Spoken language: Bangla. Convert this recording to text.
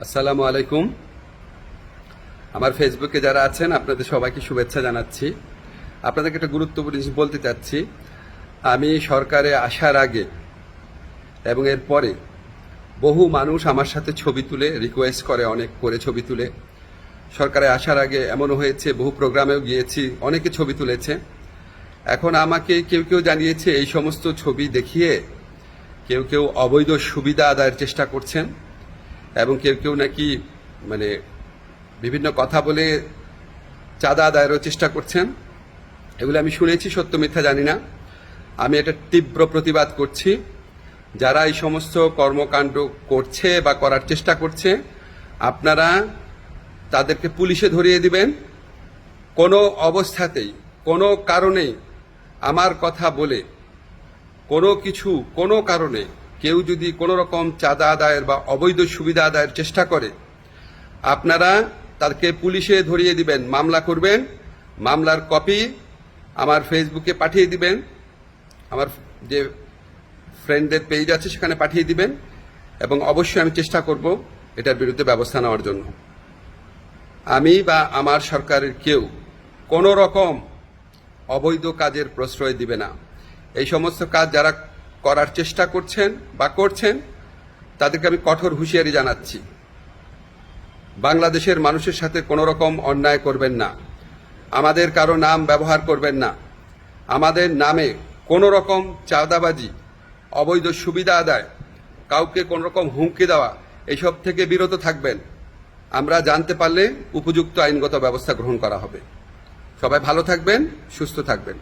আসসালামু আলাইকুম। আমার ফেসবুকে যারা আছেন আপনাদের সবাইকে শুভেচ্ছা জানাচ্ছি। আপনাদেরকে একটা গুরুত্বপূর্ণ জিনিস বলতে চাচ্ছি। আমি সরকারে আসার আগে এবং এর পরে বহু মানুষ আমার সাথে ছবি তুলে রিকোয়েস্ট করে, অনেক করে ছবি তুলে। সরকারে আসার আগে এমনও হয়েছে, বহু প্রোগ্রামেও গিয়েছি, অনেকে ছবি তুলেছে। এখন আমাকে কেউ কেউ জানিয়েছে এই সমস্ত ছবি দেখিয়ে কেউ কেউ অবৈধ সুবিধা আদায়ের চেষ্টা করছেন এবং কেউ কেউ নাকি বিভিন্ন কথা বলে চাঁদা আদায়েরও চেষ্টা করছেন। এগুলো আমি শুনেছি, সত্য মিথ্যা জানি না। আমি এটা তীব্র প্রতিবাদ করছি। যারা এই সমস্ত কর্মকাণ্ড করছে বা করার চেষ্টা করছে, আপনারা তাদেরকে পুলিশে ধরিয়ে দিবেন। কোনো অবস্থাতেই, কোনো কারণেই আমার কথা বলে কোনো কারণে কেউ যদি কোনো রকম চাঁদা আদায়ের বা অবৈধ সুবিধা আদায়ের চেষ্টা করে, আপনারা তাদেরকে পুলিশে ধরিয়ে দিবেন, মামলা করবেন। মামলার কপি আমার ফেসবুকে পাঠিয়ে দিবেন, আমার যে ফ্রেন্ডদের পেজ আছে সেখানে পাঠিয়ে দিবেন, এবং অবশ্যই আমি চেষ্টা করব এটার বিরুদ্ধে ব্যবস্থা নেওয়ার জন্য। আমি বা আমার সরকারের কেউ কোনো রকম অবৈধ কাজের প্রশ্রয় দিবে না। এই সমস্ত কাজ যারা করার চেষ্টা করছেন বা করছেন তাদেরকে আমি কঠোর হুঁশিয়ারি জানাচ্ছি। বাংলাদেশের মানুষের সাথে কোনো রকম অন্যায় করবেন না, আমাদের কারো নাম ব্যবহার করবেন না, আমাদের নামে কোনো রকম চাঁদাবাজি, অবৈধ সুবিধা আদায়, কাউকে কোনো রকম হুমকি দেওয়া, এসব থেকে বিরত থাকবেন। আমরা জানতে পারলে উপযুক্ত আইনগত ব্যবস্থা গ্রহণ করা হবে। সবাই ভালো থাকবেন, সুস্থ থাকবেন।